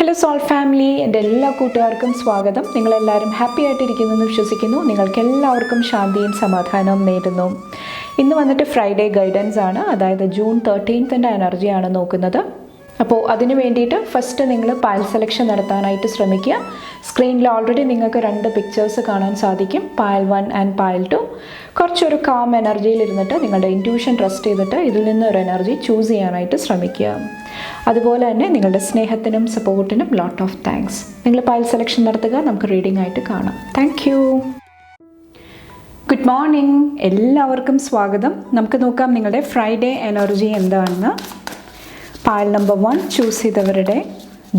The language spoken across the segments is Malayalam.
ഹലോ സോൾ ഫാമിലി, എൻ്റെ എല്ലാ കൂട്ടുകാർക്കും സ്വാഗതം. നിങ്ങളെല്ലാവരും ഹാപ്പി ആയിട്ടിരിക്കുന്നെന്ന് വിശ്വസിക്കുന്നു. നിങ്ങൾക്കെല്ലാവർക്കും ശാന്തിയും സമാധാനവും നേരുന്നു. ഇന്ന് വന്നിട്ട് ഫ്രൈഡേ ഗൈഡൻസ് ആണ്, അതായത് ജൂൺ 13 എനർജിയാണ് നോക്കുന്നത്. അപ്പോൾ അതിന് വേണ്ടിയിട്ട് ഫസ്റ്റ് നിങ്ങൾ പായൽ സെലക്ഷൻ നടത്താനായിട്ട് ശ്രമിക്കുക. സ്ക്രീനിൽ ഓൾറെഡി നിങ്ങൾക്ക് 2 പിക്ചേഴ്സ് കാണാൻ സാധിക്കും, പായൽ 1 ആൻഡ് പായൽ 2. കുറച്ചൊരു കാം എനർജിയിൽ ഇരുന്നിട്ട് നിങ്ങളുടെ ഇൻറ്റ്യൂഷൻ ട്രസ്റ്റ് ചെയ്തിട്ട് ഇതിൽ നിന്ന് ഒരു എനർജി ചൂസ് ചെയ്യാനായിട്ട് ശ്രമിക്കുക. അതുപോലെ തന്നെ നിങ്ങളുടെ സ്നേഹത്തിനും സപ്പോർട്ടിനും ലോട്ട് ഓഫ് താങ്ക്സ്. നിങ്ങൾ പായൽ സെലക്ഷൻ നടത്തുക, നമുക്ക് റീഡിംഗ് ആയിട്ട് കാണാം. Thank you. ഗുഡ് മോർണിംഗ്, എല്ലാവർക്കും സ്വാഗതം. നമുക്ക് നോക്കാം നിങ്ങളുടെ ഫ്രൈഡേ എനർജി എന്താണെന്ന്. പായൽ നമ്പർ 1 ചൂസ് ചെയ്തവരുടെ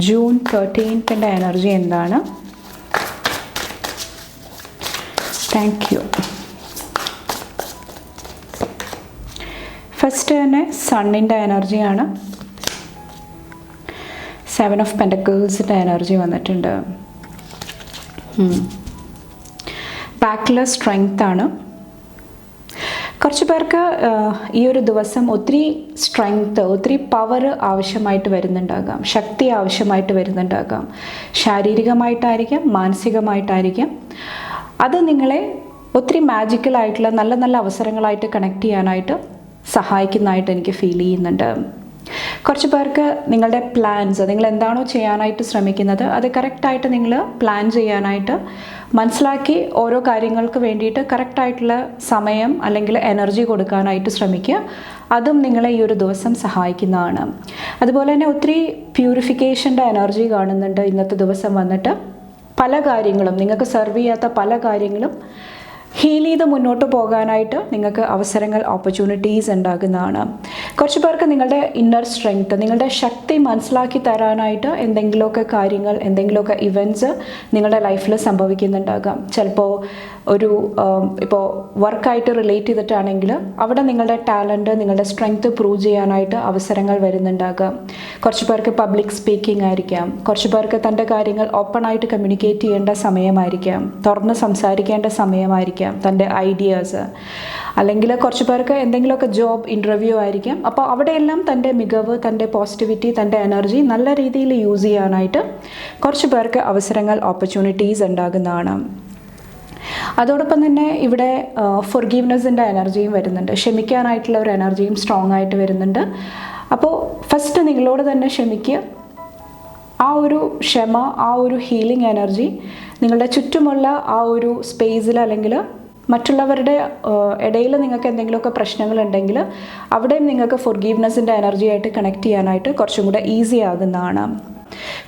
ജൂൺ 13 എനർജി എന്താണ്? Thank you. ഫസ്റ്റ് തന്നെ സണ്ണിൻ്റെ എനർജിയാണ്. 7 ഓഫ് പെൻറ്റക്കിൾസിൻ്റെ എനർജി വന്നിട്ടുണ്ട്. ബാക്കിൽ സ്ട്രെങ്ത് ആണ്. കുറച്ച് പേർക്ക് ഈ ഒരു ദിവസം ഒത്തിരി സ്ട്രെങ്ത്, ഒത്തിരി പവർ ആവശ്യമായിട്ട് വരുന്നുണ്ടാകാം, ശക്തി ആവശ്യമായിട്ട് വരുന്നുണ്ടാകാം. ശാരീരികമായിട്ടായിരിക്കാം, മാനസികമായിട്ടായിരിക്കാം. അത് നിങ്ങളെ ഒത്തിരി മാജിക്കലായിട്ടുള്ള നല്ല നല്ല അവസരങ്ങളായിട്ട് കണക്ട് ചെയ്യാനായിട്ട് സഹായിക്കുന്നതായിട്ട് എനിക്ക് ഫീൽ ചെയ്യുന്നുണ്ട്. കുറച്ച് പേർക്ക് നിങ്ങളുടെ പ്ലാൻസ്, നിങ്ങൾ എന്താണോ ചെയ്യാനായിട്ട് ശ്രമിക്കുന്നത് അത് കറക്റ്റായിട്ട് നിങ്ങൾ പ്ലാൻ ചെയ്യാനായിട്ട് മനസ്സിലാക്കി ഓരോ കാര്യങ്ങൾക്ക് വേണ്ടിയിട്ട് കറക്റ്റായിട്ടുള്ള സമയം അല്ലെങ്കിൽ എനർജി കൊടുക്കാനായിട്ട് ശ്രമിക്കുക. അതും നിങ്ങളെ ഈ ഒരു ദിവസം സഹായിക്കുന്നതാണ്. അതുപോലെ തന്നെ ഒത്തിരി പ്യൂരിഫിക്കേഷൻ്റെ എനർജി കാണുന്നുണ്ട് ഇന്നത്തെ ദിവസം വന്നിട്ട്. പല കാര്യങ്ങളും നിങ്ങൾക്ക് സെർവ് ചെയ്യാത്ത പല കാര്യങ്ങളും ഹീൽ ചെയ്ത് മുന്നോട്ട് പോകാനായിട്ട് നിങ്ങൾക്ക് അവസരങ്ങൾ, ഓപ്പർച്യൂണിറ്റീസ് ഉണ്ടാകുന്നതാണ്. കുറച്ച് പേർക്ക് നിങ്ങളുടെ ഇന്നർ സ്ട്രെങ്ത്, നിങ്ങളുടെ ശക്തി മനസ്സിലാക്കി തരാനായിട്ട് എന്തെങ്കിലുമൊക്കെ കാര്യങ്ങൾ, എന്തെങ്കിലുമൊക്കെ ഇവൻറ്റ്സ് നിങ്ങളുടെ ലൈഫിൽ സംഭവിക്കുന്നുണ്ടാകാം. ചിലപ്പോൾ ഒരു ഇപ്പോൾ വർക്കായിട്ട് റിലേറ്റ് ചെയ്തിട്ടാണെങ്കിൽ അവിടെ നിങ്ങളുടെ ടാലൻറ്റ്, നിങ്ങളുടെ സ്ട്രെങ്ത് പ്രൂവ് ചെയ്യാനായിട്ട് അവസരങ്ങൾ വരുന്നുണ്ടാകാം. കുറച്ച് പേർക്ക് പബ്ലിക് സ്പീക്കിംഗ് ആയിരിക്കാം. കുറച്ച് പേർക്ക് തൻ്റെ കാര്യങ്ങൾ ഓപ്പണായിട്ട് കമ്മ്യൂണിക്കേറ്റ് ചെയ്യേണ്ട സമയമായിരിക്കാം, തുറന്ന് സംസാരിക്കേണ്ട സമയമായിരിക്കാം, തൻ്റെ ഐഡിയാസ്. അല്ലെങ്കിൽ കുറച്ച് പേർക്ക് എന്തെങ്കിലുമൊക്കെ ജോബ് ഇൻ്റർവ്യൂ ആയിരിക്കാം. അപ്പോൾ അവിടെയെല്ലാം തൻ്റെ മികവ്, തൻ്റെ പോസിറ്റിവിറ്റി, തൻ്റെ എനർജി നല്ല രീതിയിൽ യൂസ് ചെയ്യാനായിട്ട് കുറച്ച് പേർക്ക് അവസരങ്ങൾ, ഓപ്പർച്യൂണിറ്റീസ് ഉണ്ടാകുന്നതാണ്. അതോടൊപ്പം തന്നെ ഇവിടെ ഫൊർഗീവ്നെസ്സിൻ്റെ എനർജിയും വരുന്നുണ്ട്. ക്ഷമിക്കാനായിട്ടുള്ള ഒരു എനർജിയും സ്ട്രോങ് ആയിട്ട് വരുന്നുണ്ട്. അപ്പോൾ ഫസ്റ്റ് നിങ്ങളോട് തന്നെ ക്ഷമിക്കുക. ആ ഒരു ക്ഷമ, ആ ഒരു ഹീലിംഗ് എനർജി നിങ്ങളുടെ ചുറ്റുമുള്ള ആ ഒരു സ്പേസിൽ അല്ലെങ്കിൽ മറ്റുള്ളവരുടെ ഇടയിൽ നിങ്ങൾക്ക് എന്തെങ്കിലുമൊക്കെ പ്രശ്നങ്ങളുണ്ടെങ്കിൽ അവിടെയും നിങ്ങൾക്ക് ഫൊർഗീവ്നെസ്സിൻ്റെ എനർജിയായിട്ട് കണക്ട് ചെയ്യാനായിട്ട് കുറച്ചും കൂടെ ഈസി ആകുന്നതാണ്.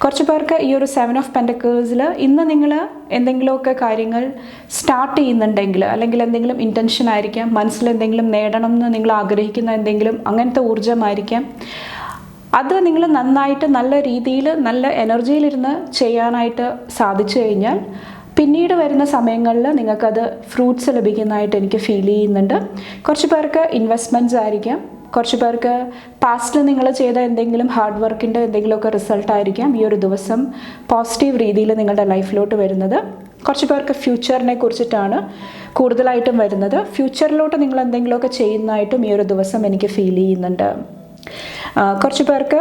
കുറച്ച് പേർക്ക് ഈ ഒരു 7 ഓഫ് പെൻറ്റക്കിൾസിൽ ഇന്ന് നിങ്ങൾ എന്തെങ്കിലുമൊക്കെ കാര്യങ്ങൾ സ്റ്റാർട്ട് ചെയ്യുന്നുണ്ടെങ്കിൽ, അല്ലെങ്കിൽ എന്തെങ്കിലും ഇൻറ്റൻഷൻ ആയിരിക്കാം, മനസ്സിൽ എന്തെങ്കിലും നേടണം എന്ന് നിങ്ങൾ ആഗ്രഹിക്കുന്ന എന്തെങ്കിലും അങ്ങനത്തെ ഊർജ്ജമായിരിക്കാം. അത് നിങ്ങൾ നന്നായിട്ട് നല്ല രീതിയിൽ നല്ല എനർജിയിലിരുന്ന് ചെയ്യാനായിട്ട് സാധിച്ചു കഴിഞ്ഞാൽ പിന്നീട് വരുന്ന സമയങ്ങളിൽ നിങ്ങൾക്കത് ഫ്രൂട്ട്സ് ലഭിക്കുന്നതായിട്ട് എനിക്ക് ഫീൽ ചെയ്യുന്നുണ്ട്. കുറച്ച് പേർക്ക് ഇൻവെസ്റ്റ്മെൻറ്റ്സ് ആയിരിക്കാം. കുറച്ച് പേർക്ക് പാസ്റ്റിൽ നിങ്ങൾ ചെയ്ത എന്തെങ്കിലും ഹാർഡ് വർക്കിൻ്റെ എന്തെങ്കിലുമൊക്കെ റിസൾട്ടായിരിക്കാം ഈ ഒരു ദിവസം പോസിറ്റീവ് രീതിയിൽ നിങ്ങളുടെ ലൈഫിലോട്ട് വരുന്നത്. കുറച്ച് പേർക്ക് ഫ്യൂച്ചറിനെ കുറിച്ചിട്ടാണ് കൂടുതലായിട്ടും വരുന്നത്. ഫ്യൂച്ചറിലോട്ട് നിങ്ങൾ എന്തെങ്കിലുമൊക്കെ ചെയ്യുന്നതായിട്ടും ഈ ഒരു ദിവസം എനിക്ക് ഫീൽ ചെയ്യുന്നുണ്ട്. കുറച്ച് പേർക്ക്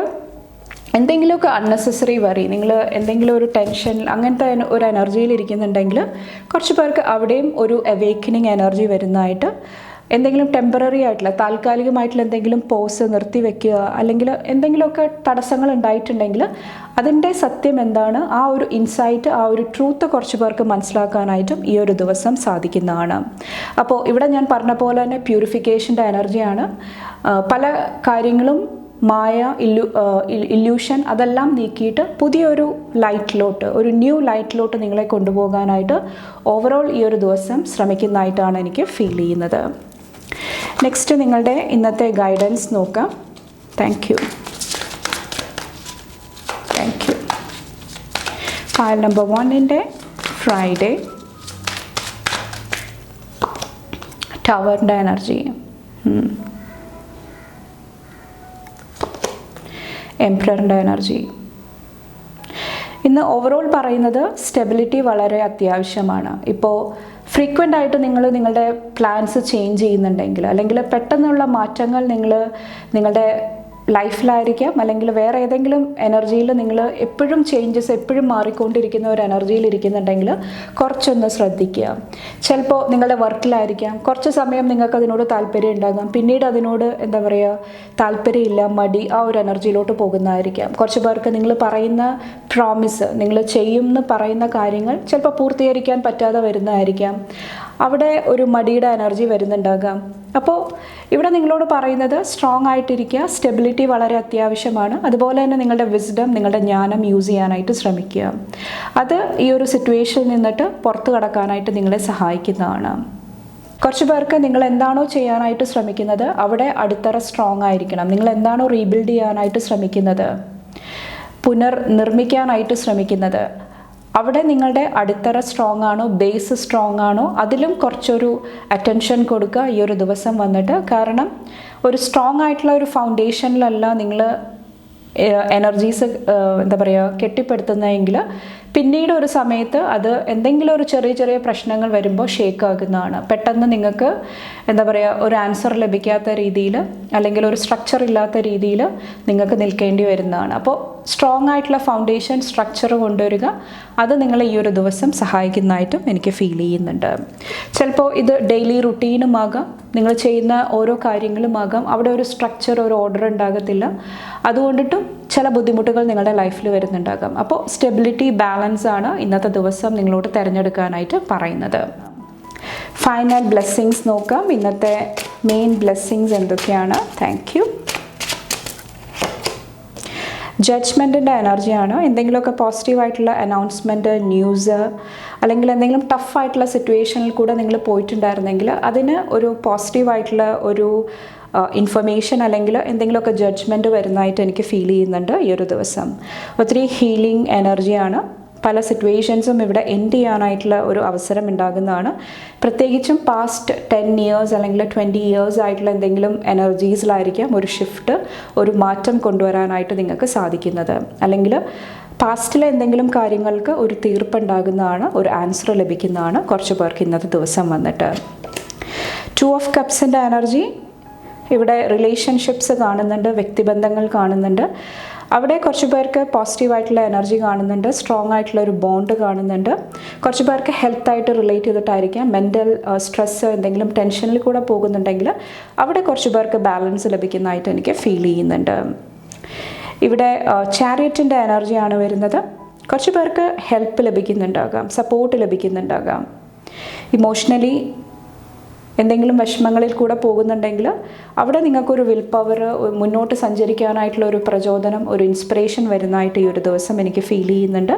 എന്തെങ്കിലുമൊക്കെ അൺനെസസറി വറി, നിങ്ങൾ എന്തെങ്കിലും ഒരു ടെൻഷൻ അങ്ങനത്തെ ഒരു എനർജിയിൽ ഇരിക്കുന്നുണ്ടെങ്കിൽ കുറച്ച് പേർക്ക് അവിടെയും ഒരു അവേക്കനിങ് എനർജി വരുന്നതായിട്ട്, എന്തെങ്കിലും ടെമ്പററി ആയിട്ടുള്ള താൽക്കാലികമായിട്ടുള്ള എന്തെങ്കിലും പോസ് നിർത്തി വെക്കുക, അല്ലെങ്കിൽ എന്തെങ്കിലുമൊക്കെ തടസ്സങ്ങൾ ഉണ്ടായിട്ടുണ്ടെങ്കിൽ അതിൻ്റെ സത്യം എന്താണ്, ആ ഒരു ഇൻസൈറ്റ്, ആ ഒരു ട്രൂത്ത് കുറച്ച് പേർക്ക് മനസ്സിലാക്കാനായിട്ടും ഈ ഒരു ദിവസം സാധിക്കുന്നതാണ്. അപ്പോൾ ഇവിടെ ഞാൻ പറഞ്ഞ പോലെ തന്നെ പ്യൂരിഫിക്കേഷൻ്റെ എനർജിയാണ്. പല കാര്യങ്ങളും മായ, ഇല്യൂഷൻ അതെല്ലാം നീക്കിയിട്ട് പുതിയൊരു ലൈറ്റിലോട്ട്, ഒരു ന്യൂ ലൈറ്റിലോട്ട് നിങ്ങളെ കൊണ്ടുപോകാനായിട്ട് ഓവറോൾ ഈ ഒരു ദിവസം ശ്രമിക്കുന്നതായിട്ടാണ് എനിക്ക് ഫീൽ ചെയ്യുന്നത്. നെക്സ്റ്റ് നിങ്ങളുടെ ഇന്നത്തെ ഗൈഡൻസ് നോക്കാം. Thank you. Thank you. File number 1 Friday ടവറിൻ്റെ എനർജി, എംപററിൻ്റെ എനർജി. ഇന്ന് ഓവറോൾ പറയുന്നത് സ്റ്റെബിലിറ്റി വളരെ അത്യാവശ്യമാണ്. ഇപ്പോൾ ഫ്രീക്വൻ്റ് ആയിട്ട് നിങ്ങൾ നിങ്ങളുടെ പ്ലാൻസ് ചേഞ്ച് ചെയ്യുന്നുണ്ടെങ്കിൽ, അല്ലെങ്കിൽ പെട്ടെന്നുള്ള മാറ്റങ്ങൾ നിങ്ങളുടെ ലൈഫിലായിരിക്കാം, അല്ലെങ്കിൽ വേറെ ഏതെങ്കിലും എനർജിയിൽ നിങ്ങൾ എപ്പോഴും ചേഞ്ചസ് എപ്പോഴും മാറിക്കൊണ്ടിരിക്കുന്ന ഒരു എനർജിയിൽ ഇരിക്കുന്നുണ്ടെങ്കിൽ കുറച്ചൊന്ന് ശ്രദ്ധിക്കുക. ചിലപ്പോൾ നിങ്ങളുടെ വർക്കിലായിരിക്കാം, കുറച്ച് സമയം നിങ്ങൾക്ക് അതിനോട് താല്പര്യം ഉണ്ടാകാം, പിന്നീട് അതിനോട് എന്താ പറയുക താല്പര്യമില്ല, മടി, ആ ഒരു എനർജിയിലോട്ട് പോകുന്നതായിരിക്കാം. കുറച്ച് പേർക്ക് നിങ്ങൾ പറയുന്ന പ്രോമിസ്, നിങ്ങൾ ചെയ്യുമെന്ന് പറയുന്ന കാര്യങ്ങൾ ചിലപ്പോൾ പൂർത്തീകരിക്കാൻ പറ്റാതെ വരുന്നതായിരിക്കാം. അവിടെ ഒരു മടിയുടെ എനർജി വരുന്നുണ്ടാകാം. അപ്പോൾ ഇവിടെ നിങ്ങളോട് പറയുന്നത് സ്ട്രോങ് ആയിട്ടിരിക്കുക, സ്റ്റെബിലിറ്റി വളരെ അത്യാവശ്യമാണ്. അതുപോലെ തന്നെ നിങ്ങളുടെ വിസ്ഡം, നിങ്ങളുടെ ജ്ഞാനം യൂസ് ചെയ്യാനായിട്ട് ശ്രമിക്കുക. അത് ഈ ഒരു സിറ്റുവേഷനിൽ നിന്നിട്ട് പുറത്തു കടക്കാനായിട്ട് നിങ്ങളെ സഹായിക്കുന്നതാണ്. കുറച്ച് പേർക്ക് നിങ്ങൾ എന്താണോ ചെയ്യാനായിട്ട് ശ്രമിക്കുന്നത് അവിടെ അടിത്തറ സ്ട്രോങ് ആയിരിക്കണം. നിങ്ങൾ എന്താണോ റീബിൽഡ് ചെയ്യാനായിട്ട് ശ്രമിക്കുന്നത്, പുനർനിർമ്മിക്കാനായിട്ട് ശ്രമിക്കുന്നത്, അവിടെ നിങ്ങളുടെ അടിത്തറ സ്ട്രോങ് ആണോ, ബേസ് സ്ട്രോങ് ആണോ, അതിലും കുറച്ചൊരു അറ്റൻഷൻ കൊടുക്കുക ഈ ഒരു ദിവസം വന്നിട്ട്. കാരണം ഒരു സ്ട്രോങ് ആയിട്ടുള്ള ഒരു ഫൗണ്ടേഷനിലല്ല നിങ്ങൾ എനർജീസ് എന്താ പറയുക കെട്ടിപ്പടുത്തുന്നതെങ്കിൽ പിന്നീട് ഒരു സമയത്ത് അത് എന്തെങ്കിലും ഒരു ചെറിയ ചെറിയ പ്രശ്നങ്ങൾ വരുമ്പോൾ ഷേക്ക് ആകുന്നതാണ്. പെട്ടെന്ന് നിങ്ങൾക്ക് എന്താ പറയുക ഒരു ആൻസർ ലഭിക്കാത്ത രീതിയിൽ, അല്ലെങ്കിൽ ഒരു സ്ട്രക്ചർ ഇല്ലാത്ത രീതിയിൽ നിങ്ങൾക്ക് നിൽക്കേണ്ടി വരുന്നതാണ്. അപ്പോൾ സ്ട്രോങ് ആയിട്ടുള്ള ഫൗണ്ടേഷൻ സ്ട്രക്ചർ കൊണ്ടുവരിക, അത് നിങ്ങളെ ഈ ഒരു ദിവസം സഹായിക്കുന്നതായിട്ടും എനിക്ക് ഫീൽ ചെയ്യുന്നുണ്ട്. ചിലപ്പോൾ ഇത് ഡെയിലി റുട്ടീനുമാകാം, നിങ്ങൾ ചെയ്യുന്ന ഓരോ കാര്യങ്ങളുമാകാം, അവിടെ ഒരു സ്ട്രക്ചർ, ഒരു ഓർഡർ ഉണ്ടാകത്തില്ല. അതുകൊണ്ടിട്ടും ചില ബുദ്ധിമുട്ടുകൾ നിങ്ങളുടെ ലൈഫിൽ വരുന്നുണ്ടാകാം. അപ്പോൾ സ്റ്റെബിലിറ്റി, ബാലൻസ് ആണ് ഇന്നത്തെ ദിവസം നിങ്ങളോട് തിരഞ്ഞെടുക്കാനായിട്ട് പറയുന്നത്. ഫൈനൽ ബ്ലെസ്സിങ്സ് നോക്കാം. ഇന്നത്തെ മെയിൻ ബ്ലെസ്സിങ്സ് എന്തൊക്കെയാണ്? Thank you. ജഡ്ജ്മെൻറ്റിൻ്റെ എനർജിയാണ്. എന്തെങ്കിലുമൊക്കെ പോസിറ്റീവായിട്ടുള്ള അനൗൺസ്മെൻറ്റ്, ന്യൂസ്, അല്ലെങ്കിൽ എന്തെങ്കിലും ടഫായിട്ടുള്ള സിറ്റുവേഷനിൽ കൂടെ നിങ്ങൾ പോയിട്ടുണ്ടായിരുന്നെങ്കിൽ അതിന് ഒരു പോസിറ്റീവായിട്ടുള്ള ഒരു ഇൻഫർമേഷൻ അല്ലെങ്കിൽ എന്തെങ്കിലുമൊക്കെ ജഡ്ജ്മെൻറ്റ് വരുന്നതായിട്ട് എനിക്ക് ഫീൽ ചെയ്യുന്നുണ്ട് ഈ ഒരു ദിവസം. ഒത്തിരി ഹീലിംഗ് എനർജിയാണ്. പല സിറ്റുവേഷൻസും ഇവിടെ എൻഡ് ചെയ്യാനായിട്ടുള്ള ഒരു അവസരം ഉണ്ടാകുന്നതാണ്. പ്രത്യേകിച്ചും പാസ്റ്റ് 10 years അല്ലെങ്കിൽ 20 years ആയിട്ടുള്ള എന്തെങ്കിലും എനർജീസിലായിരിക്കാം ഒരു ഷിഫ്റ്റ്, ഒരു മാറ്റം കൊണ്ടുവരാനായിട്ട് നിങ്ങൾക്ക് സാധിക്കുന്നത്. അല്ലെങ്കിൽ പാസ്റ്റിലെ എന്തെങ്കിലും കാര്യങ്ങൾക്ക് ഒരു തീർപ്പുണ്ടാകുന്നതാണ്, ഒരു ആൻസർ ലഭിക്കുന്നതാണ് കുറച്ച് പേർക്ക് ഇന്നത്തെ ദിവസം വന്നിട്ട്. 2 of Cupsൻ്റെ എനർജി. ഇവിടെ റിലേഷൻഷിപ്സ് കാണുന്നുണ്ട്, വ്യക്തിബന്ധങ്ങൾ കാണുന്നുണ്ട്. അവിടെ കുറച്ച് പേർക്ക് പോസിറ്റീവായിട്ടുള്ള എനർജി കാണുന്നുണ്ട്, സ്ട്രോങ് ആയിട്ടുള്ള ഒരു ബോണ്ട് കാണുന്നുണ്ട്. കുറച്ച് പേർക്ക് ഹെൽത്തായിട്ട് റിലേറ്റ് ചെയ്തിട്ടായിരിക്കാം, മെൻ്റൽ സ്ട്രെസ്, എന്തെങ്കിലും ടെൻഷനിൽ കൂടെ പോകുന്നുണ്ടെങ്കിൽ അവിടെ കുറച്ച് പേർക്ക് ബാലൻസ് ലഭിക്കുന്നതായിട്ട് എനിക്ക് ഫീൽ ചെയ്യുന്നുണ്ട്. ഇവിടെ ചാരിയറ്റിൻ്റെ എനർജിയാണ് വരുന്നത്. കുറച്ച് പേർക്ക് ഹെൽപ്പ് ലഭിക്കുന്നുണ്ടാകാം, സപ്പോർട്ട് ലഭിക്കുന്നുണ്ടാകാം. ഇമോഷണലി എന്തെങ്കിലും വിഷമങ്ങളിൽ കൂടെ പോകുന്നുണ്ടെങ്കിൽ അവിടെ നിങ്ങൾക്കൊരു വിൽ പവർ, മുന്നോട്ട് സഞ്ചരിക്കാനായിട്ടുള്ള ഒരു പ്രചോദനം, ഒരു ഇൻസ്പിറേഷൻ വരുന്നതായിട്ട് ഈ ഒരു ദിവസം എനിക്ക് ഫീൽ ചെയ്യുന്നുണ്ട്.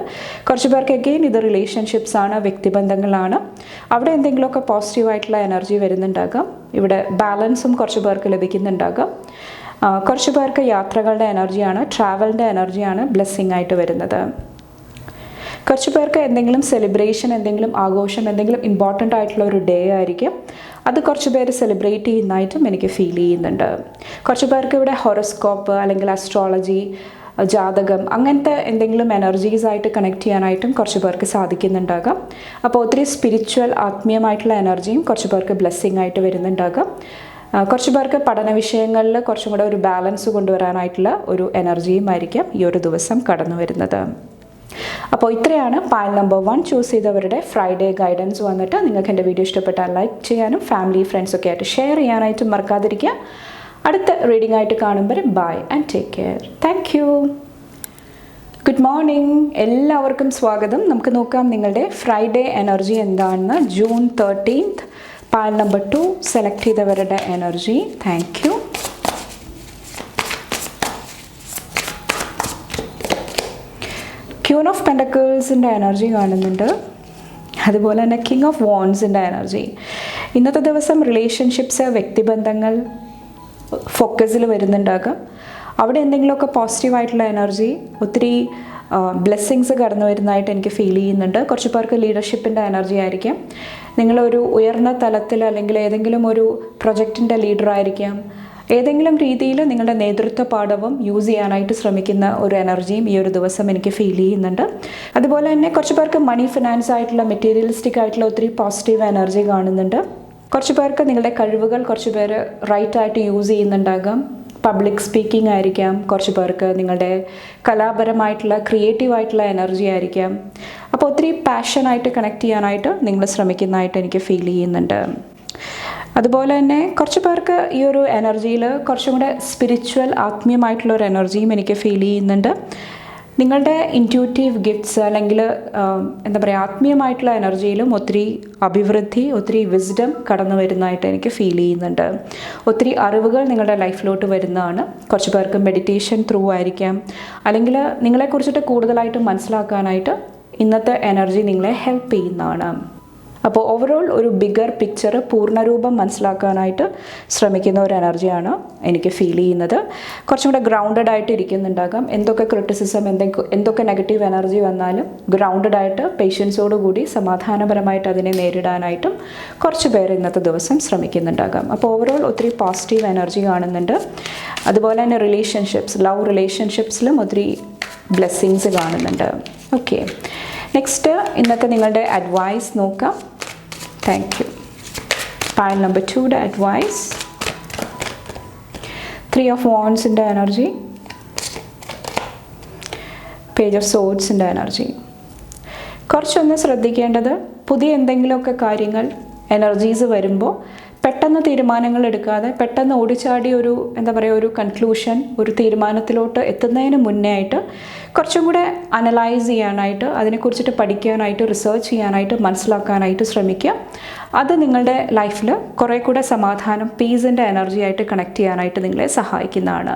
കുറച്ച് പേർക്ക് അഗെയിൻ ഇത് റിലേഷൻഷിപ്സ് ആണ്, വ്യക്തിബന്ധങ്ങളാണ്. അവിടെ എന്തെങ്കിലുമൊക്കെ പോസിറ്റീവായിട്ടുള്ള എനർജി വരുന്നുണ്ടാകാം. ഇവിടെ ബാലൻസും കുറച്ച് പേർക്ക് ലഭിക്കുന്നുണ്ടാകാം. കുറച്ച് പേർക്ക് യാത്രകളുടെ എനർജിയാണ്, ട്രാവലിൻ്റെ എനർജിയാണ് ബ്ലെസ്സിങ് ആയിട്ട് വരുന്നത്. കുറച്ച് പേർക്ക് എന്തെങ്കിലും സെലിബ്രേഷൻ, എന്തെങ്കിലും ആഘോഷം, എന്തെങ്കിലും ഇമ്പോർട്ടൻ്റ് ആയിട്ടുള്ള ഒരു ഡേ ആയിരിക്കും. അത് കുറച്ച് പേര് സെലിബ്രേറ്റ് ചെയ്യുന്നതായിട്ടും എനിക്ക് ഫീൽ ചെയ്യുന്നുണ്ട്. കുറച്ച് പേർക്ക് ഇവിടെ ഹൊറോസ്കോപ്പ് അല്ലെങ്കിൽ അസ്ട്രോളജി, ജാതകം, അങ്ങനത്തെ എന്തെങ്കിലും എനർജീസായിട്ട് കണക്ട് ചെയ്യാനായിട്ടും കുറച്ച് പേർക്ക് സാധിക്കുന്നുണ്ടാകാം. അപ്പോൾ ഒത്തിരി സ്പിരിച്വൽ, ആത്മീയമായിട്ടുള്ള എനർജിയും കുറച്ച് പേർക്ക് ബ്ലെസ്സിങ് ആയിട്ട് വരുന്നുണ്ടാകാം. കുറച്ച് പേർക്ക് പഠന വിഷയങ്ങളിൽ കുറച്ചും കൂടെ ഒരു ബാലൻസ് കൊണ്ടുവരാനായിട്ടുള്ള ഒരു എനർജിയും ആയിരിക്കും ഈ ഒരു ദിവസം കടന്നു വരുന്നത്. അപ്പോൾ ഇത്രയാണ് പൈൽ നമ്പർ 1 ചൂസ് ചെയ്തവരുടെ ഫ്രൈഡേ ഗൈഡൻസ് വന്നിട്ട്. നിങ്ങൾക്ക് എൻ്റെ വീഡിയോ ഇഷ്ടപ്പെട്ടാൽ ലൈക്ക് ചെയ്യാനും ഫാമിലി ഫ്രണ്ട്സൊക്കെ ആയിട്ട് ഷെയർ ചെയ്യാനായിട്ടും മറക്കാതിരിക്കുക. അടുത്ത റീഡിംഗ് ആയിട്ട് കാണുമ്പോൾ bye and take care. Thank you. Good morning, എല്ലാവർക്കും സ്വാഗതം. നമുക്ക് നോക്കാം നിങ്ങളുടെ ഫ്രൈഡേ എനർജി എന്താണെന്ന്. June 13th pile number 2 select ചെയ്തവരുടെ എനർജി. Thank you. ക്യൂൻ ഓഫ് പെൻഡക്കിൾസിൻ്റെ എനർജി കാണുന്നുണ്ട്. അതുപോലെ തന്നെ കിങ് ഓഫ് വാൻഡ്സിൻ്റെ എനർജി. ഇന്നത്തെ ദിവസം റിലേഷൻഷിപ്സ്, വ്യക്തിബന്ധങ്ങൾ ഫോക്കസിൽ വരുന്നുണ്ടാകാം. അവിടെ എന്തെങ്കിലുമൊക്കെ പോസിറ്റീവായിട്ടുള്ള എനർജി, ഒത്തിരി ബ്ലെസ്സിങ്സ് കടന്നു വരുന്നതായിട്ട് എനിക്ക് ഫീൽ ചെയ്യുന്നുണ്ട്. കുറച്ച് പേർക്ക് ലീഡർഷിപ്പിൻ്റെ എനർജി ആയിരിക്കാം. നിങ്ങളൊരു ഉയർന്ന തലത്തിൽ അല്ലെങ്കിൽ ഏതെങ്കിലും ഒരു പ്രൊജക്റ്റിൻ്റെ ലീഡറായിരിക്കാം. ഏതെങ്കിലും രീതിയിൽ നിങ്ങളുടെ നേതൃത്വ പാഠവും യൂസ് ചെയ്യാനായിട്ട് ശ്രമിക്കുന്ന ഒരു എനർജിയും ഈ ഒരു ദിവസം എനിക്ക് ഫീൽ ചെയ്യുന്നുണ്ട്. അതുപോലെ തന്നെ കുറച്ച് പേർക്ക് മണി, ഫിനാൻസ് ആയിട്ടുള്ള, മെറ്റീരിയലിസ്റ്റിക് ആയിട്ടുള്ള ഒത്തിരി പോസിറ്റീവ് എനർജി കാണുന്നുണ്ട്. കുറച്ച് പേർക്ക് നിങ്ങളുടെ കഴിവുകൾ കുറച്ച് പേര് റൈറ്റായിട്ട് യൂസ് ചെയ്യുന്നുണ്ടാകാം. പബ്ലിക് സ്പീക്കിംഗ് ആയിരിക്കാം, കുറച്ച് പേർക്ക് നിങ്ങളുടെ കലാപരമായിട്ടുള്ള ക്രിയേറ്റീവായിട്ടുള്ള എനർജി ആയിരിക്കാം. അപ്പോൾ ഒത്തിരി പാഷനായിട്ട് കണക്ട് ചെയ്യാനായിട്ട് നിങ്ങൾ ശ്രമിക്കുന്നതായിട്ട് എനിക്ക് ഫീൽ ചെയ്യുന്നുണ്ട്. അതുപോലെ തന്നെ കുറച്ച് പേർക്ക് ഈ ഒരു എനർജിയിൽ കുറച്ചും കൂടെ സ്പിരിച്വൽ ആത്മീയമായിട്ടുള്ളൊരു എനർജിയും എനിക്ക് ഫീൽ ചെയ്യുന്നുണ്ട്. നിങ്ങളുടെ ഇൻറ്റ്യൂട്ടീവ് ഗിഫ്റ്റ്സ് അല്ലെങ്കിൽ എന്താ പറയുക, ആത്മീയമായിട്ടുള്ള എനർജിയിലും ഒത്തിരി അഭിവൃദ്ധി, ഒത്തിരി വിസ്ഡം കടന്നു വരുന്നതായിട്ട് എനിക്ക് ഫീൽ ചെയ്യുന്നുണ്ട്. ഒത്തിരി അറിവുകൾ നിങ്ങളുടെ ലൈഫിലോട്ട് വരുന്നതാണ്. കുറച്ച് പേർക്ക് മെഡിറ്റേഷൻ ത്രൂ ആയിരിക്കാം, അല്ലെങ്കിൽ നിങ്ങളെക്കുറിച്ചിട്ട് കൂടുതലായിട്ട് മനസ്സിലാക്കാനായിട്ട് ഇന്നത്തെ എനർജി നിങ്ങളെ ഹെൽപ്പ് ചെയ്യുന്നതാണ്. അപ്പോൾ ഓവറോൾ ഒരു ബിഗർ പിക്ചർ, പൂർണ്ണരൂപം മനസ്സിലാക്കാനായിട്ട് ശ്രമിക്കുന്ന ഒരു എനർജിയാണ് എനിക്ക് ഫീൽ ചെയ്യുന്നത്. കുറച്ചും കൂടെ ഗ്രൗണ്ടഡ് ആയിട്ട് ഇരിക്കുന്നുണ്ടാകാം. എന്തൊക്കെ ക്രിറ്റിസിസം, എന്തൊക്കെ നെഗറ്റീവ് എനർജി വന്നാലും ഗ്രൗണ്ടഡ് ആയിട്ട് പേഷ്യൻസോടുകൂടി സമാധാനപരമായിട്ട് അതിനെ നേരിടാനായിട്ടും കുറച്ച് പേർ ഇന്നത്തെ ദിവസം ശ്രമിക്കുന്നുണ്ടാകാം. അപ്പോൾ ഓവറോൾ ഒത്തിരി പോസിറ്റീവ് എനർജി കാണുന്നുണ്ട്. അതുപോലെ തന്നെ റിലേഷൻഷിപ്സ്, ലവ് റിലേഷൻഷിപ്സിലും ഒത്തിരി ബ്ലെസ്സിങ്സ് കാണുന്നുണ്ട്. ഓക്കെ, നെക്സ്റ്റ് ഇന്നത്തെ നിങ്ങളുടെ അഡ്വൈസ് നോക്കാം. Thank you. പൈൽ നമ്പർ 2യുടെ അഡ്വൈസ്, 3 ഓഫ് വാൻഡ്സിൻ്റെ എനർജി, പേജ് ഓഫ് സോഡ്സിൻ്റെ എനർജി. കുറച്ചൊന്ന് ശ്രദ്ധിക്കേണ്ടത്, പുതിയ എന്തെങ്കിലുമൊക്കെ കാര്യങ്ങൾ, എനർജീസ് വരുമ്പോൾ പെട്ടെന്ന് തീരുമാനങ്ങൾ എടുക്കാതെ പെട്ടെന്ന് ഓടിച്ചാടി ഒരു എന്താ പറയുക, ഒരു കൺക്ലൂഷൻ, ഒരു തീരുമാനത്തിലോട്ട് എത്തുന്നതിന് മുന്നേ ആയിട്ട് കുറച്ചും കൂടെ അനലൈസ് ചെയ്യാനായിട്ട്, അതിനെക്കുറിച്ചിട്ട് പഠിക്കാനായിട്ട്, റിസർച്ച് ചെയ്യാനായിട്ട്, മനസ്സിലാക്കാനായിട്ട് ശ്രമിക്കുക. അത് നിങ്ങളുടെ ലൈഫിൽ കുറേ കൂടെ സമാധാനം, പീസിൻ്റെ എനർജി ആയിട്ട് കണക്ട് ചെയ്യാനായിട്ട് നിങ്ങളെ സഹായിക്കുന്നതാണ്.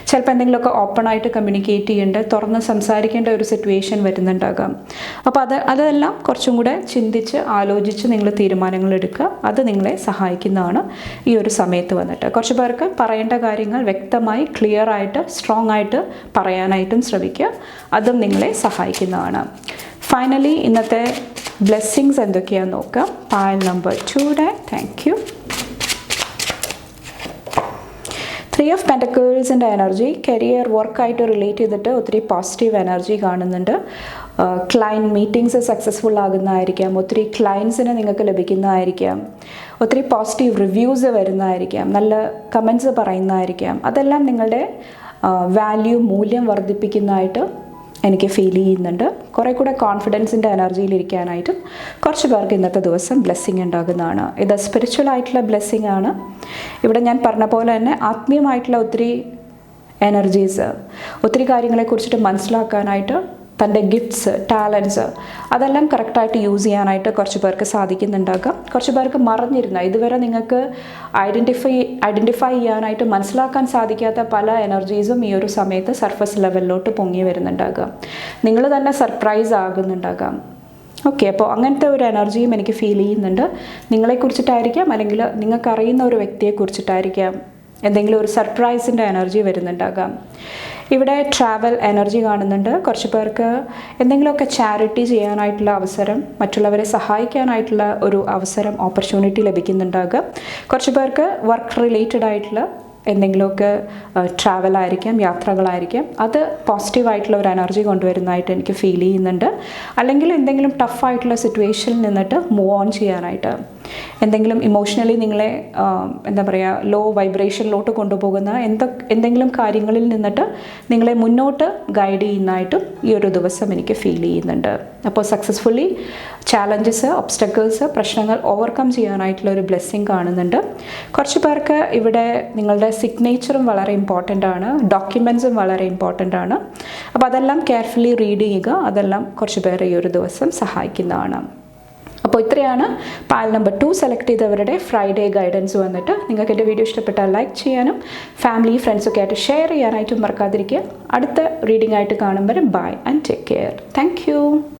ചിലപ്പോൾ എന്തെങ്കിലുമൊക്കെ ഓപ്പണായിട്ട് കമ്മ്യൂണിക്കേറ്റ് ചെയ്യേണ്ട, തുറന്ന് സംസാരിക്കേണ്ട ഒരു സിറ്റുവേഷൻ വരുന്നുണ്ടാകാം. അപ്പോൾ അതെല്ലാം കുറച്ചും കൂടെ ചിന്തിച്ച് ആലോചിച്ച് നിങ്ങൾ തീരുമാനങ്ങൾ എടുക്കുക. അത് നിങ്ങളെ സഹായിക്കുന്നതാണ് ഈ ഒരു സമയത്ത് വന്നിട്ട്. കുറച്ച് പേർക്ക് പറയേണ്ട കാര്യങ്ങൾ വ്യക്തമായി, ക്ലിയർ ആയിട്ട്, സ്ട്രോങ് ആയിട്ട് പറയാനായിട്ടും ശ്രമിക്കുക. അതും നിങ്ങളെ സഹായിക്കുന്നതാണ്. ഫൈനലി ഇന്നത്തെ ബ്ലെസ്സിങ്സ് എന്തൊക്കെയാണെന്ന് നോക്കാം. പൈൽ നമ്പർ 2യുടെ താങ്ക് യു. 3 ഓഫ് പെൻറ്റക്കിൾസിൻ്റെ എനർജി, കരിയർ, വർക്കായിട്ട് റിലേറ്റ് ചെയ്തിട്ട് ഒത്തിരി പോസിറ്റീവ് എനർജി കാണുന്നുണ്ട്. ക്ലയൻറ്റ് മീറ്റിങ്സ് സക്സസ്ഫുൾ ആകുന്നതായിരിക്കാം, ഒത്തിരി ക്ലയൻസിനെ നിങ്ങൾക്ക് ലഭിക്കുന്നതായിരിക്കാം, ഒത്തിരി പോസിറ്റീവ് റിവ്യൂസ് വരുന്നതായിരിക്കാം, നല്ല കമൻസ് പറയുന്നതായിരിക്കാം. അതെല്ലാം നിങ്ങളുടെ വാല്യൂ, മൂല്യം വർദ്ധിപ്പിക്കുന്നതായിട്ട് എനിക്ക് ഫീൽ ചെയ്യുന്നുണ്ട്. കുറേ കൂടെ കോൺഫിഡൻസിൻ്റെ എനർജിയിലിരിക്കാനായിട്ടും കുറച്ച് പേർക്ക് ഇന്നത്തെ ദിവസം ബ്ലെസ്സിങ് ഉണ്ടാകുന്നതാണ്. ഇത് സ്പിരിച്വൽ ആയിട്ടുള്ള ബ്ലെസ്സിങ് ആണ്. ഇവിടെ ഞാൻ പറഞ്ഞ പോലെ തന്നെ ആത്മീയമായിട്ടുള്ള ഒത്തിരി എനർജീസ്, ഒത്തിരി കാര്യങ്ങളെക്കുറിച്ചിട്ട് മനസ്സിലാക്കാനായിട്ട്, തൻ്റെ ഗിഫ്റ്റ്സ്, ടാലൻസ് അതെല്ലാം കറക്റ്റായിട്ട് യൂസ് ചെയ്യാനായിട്ട് കുറച്ച് പേർക്ക് സാധിക്കുന്നുണ്ടാകാം. കുറച്ച് പേർക്ക് മറഞ്ഞിരുന്ന, ഇതുവരെ നിങ്ങൾക്ക് ഐഡൻറ്റിഫൈ ചെയ്യാനായിട്ട്, മനസ്സിലാക്കാൻ സാധിക്കാത്ത പല എനർജീസും ഈ ഒരു സമയത്ത് സർഫസ് ലെവലിലോട്ട് പൊങ്ങി വരുന്നുണ്ടാകാം. നിങ്ങൾ തന്നെ സർപ്രൈസ് ആകുന്നുണ്ടാകാം. ഓക്കെ, അപ്പോൾ അങ്ങനത്തെ ഒരു എനർജിയും എനിക്ക് ഫീൽ ചെയ്യുന്നുണ്ട്. നിങ്ങളെക്കുറിച്ചിട്ടായിരിക്കാം, അല്ലെങ്കിൽ നിങ്ങൾക്കറിയുന്ന ഒരു വ്യക്തിയെക്കുറിച്ചിട്ടായിരിക്കാം എന്തെങ്കിലും ഒരു സർപ്രൈസിൻ്റെ എനർജി വരുന്നുണ്ടാകാം. ഇവിടെ ട്രാവൽ എനർജി കാണുന്നുണ്ട്. കുറച്ച് പേർക്ക് എന്തെങ്കിലുമൊക്കെ ചാരിറ്റി ചെയ്യാനായിട്ടുള്ള അവസരം, മറ്റുള്ളവരെ സഹായിക്കാനായിട്ടുള്ള ഒരു അവസരം, ഓപ്പർച്യൂണിറ്റി ലഭിക്കുന്നുണ്ടാകും. കുറച്ച് പേർക്ക് വർക്ക് റിലേറ്റഡ് ആയിട്ടുള്ള എന്തെങ്കിലുമൊക്കെ ട്രാവലായിരിക്കാം, യാത്രകളായിരിക്കാം. അത് പോസിറ്റീവായിട്ടുള്ള ഒരു എനർജി കൊണ്ടുവരുന്നതായിട്ട് എനിക്ക് ഫീൽ ചെയ്യുന്നുണ്ട്. അല്ലെങ്കിൽ എന്തെങ്കിലും ടഫായിട്ടുള്ള സിറ്റുവേഷനിൽ നിന്നിട്ട് മൂവ് ഓൺ ചെയ്യാനായിട്ട്, എന്തെങ്കിലും ഇമോഷണലി നിങ്ങളെ എന്താ പറയുക, ലോ വൈബ്രേഷനിലോട്ട് കൊണ്ടുപോകുന്ന എന്തെങ്കിലും കാര്യങ്ങളിൽ നിന്നിട്ട് നിങ്ങളെ മുന്നോട്ട് ഗൈഡ് ചെയ്യുന്നതായിട്ടും ഈ ഒരു ദിവസം എനിക്ക് ഫീൽ ചെയ്യുന്നുണ്ട്. അപ്പോൾ സക്സസ്ഫുള്ളി ചാലഞ്ചസ്, ഒബ്സ്റ്റക്കിൾസ്, പ്രശ്നങ്ങൾ ഓവർകം ചെയ്യാനായിട്ടുള്ള ഒരു ബ്ലെസ്സിങ് കാണുന്നുണ്ട്. കുറച്ച് പേർക്ക് ഇവിടെ നിങ്ങളുടെ സിഗ്നേച്ചറും വളരെ ഇമ്പോർട്ടൻ്റ് ആണ്, ഡോക്യുമെൻറ്റ്സും വളരെ ഇമ്പോർട്ടൻ്റ് ആണ്. അപ്പോൾ അതെല്ലാം കെയർഫുള്ളി റീഡ് ചെയ്യുക. അതെല്ലാം കുറച്ച് പേരെ ഈ ഒരു ദിവസം സഹായിക്കുന്നതാണ്. അപ്പോൾ ഇത്രയാണ് പൈൽ നമ്പർ 2 സെലക്ട് ചെയ്തവരുടെ ഫ്രൈഡേ ഗൈഡൻസ് വന്നിട്ട്. നിങ്ങൾക്ക് എൻ്റെ വീഡിയോ ഇഷ്ടപ്പെട്ടാൽ ലൈക്ക് ചെയ്യാനും ഫാമിലി, ഫ്രണ്ട്സൊക്കെ ആയിട്ട് ഷെയർ ചെയ്യാനായിട്ടും മറക്കാതിരിക്കുക. അടുത്ത റീഡിംഗ് ആയിട്ട് കാണുമ്പോൾ bye and take care. Thank U.